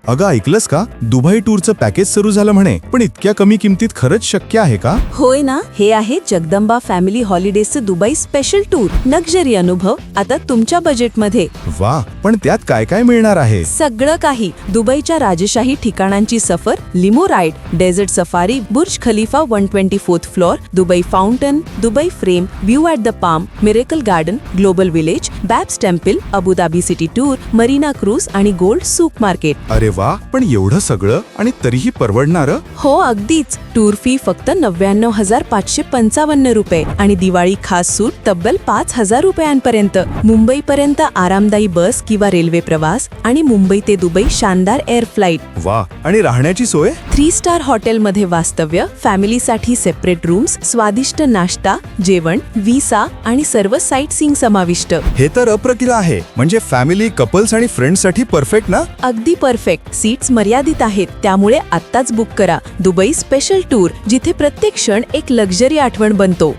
अगं ऐकलंस का, दुबई टूरचं पॅकेज सुरू झालं म्हणे. पण इतक्या कमी किमतीत खरंच शक्य आहे का? होय ना, हे आहे जगदंबा फॅमिली हॉलिडेजचं दुबई स्पेशल टूर. लक्झरी अनुभव आता तुमच्या बजेटमध्ये. वा, पण त्यात काय काय मिळणार आहे? सगळं काही. दुबईच्या राजशाही ठिकाणांची सफर, limo ride, desert safari, Burj Khalifa 124th floor, Dubai fountain, Dubai frame, view at the Palm, Miracle Garden, Global Village, BAPS temple, Abu Dhabi city tour, Marina cruise आणि गोल्ड सूक मार्केट. अरे वा, पण एवढं सगळं आणि तरीही परवडणारं? हो अगदीच. टूर फी फक्त 99,555 रुपये आणि दिवाळी खास सूट तब्बल 5,000 रुपयांपर्यंत. मुंबईपर्यंत आरामदायी बस किंवा रेल्वे प्रवास आणि मुंबई ते दुबई शानदार एअर फ्लाईट. वा, आणि राहण्याची सोय? 3 स्टार हॉटेलमध्ये वास्तव्य, फॅमिलीसाठी सेपरेट रूम्स, स्वादिष्ट नाश्ता, जेवण, व्हिसा आणि सर्व साईट सीइंग समाविष्ट. हे तर अप्रतिम आहे. म्हणजे फॅमिली, कपल्स आणि फ्रेंड्स साठी परफेक्ट ना? अगदी परफेक्ट. सीट्स मर्यादित आहेत, त्यामुळे आत्ताच बुक करा. दुबई स्पेशल टूर, जिथे प्रत्येक क्षण एक लक्झरी आठवण बनतो.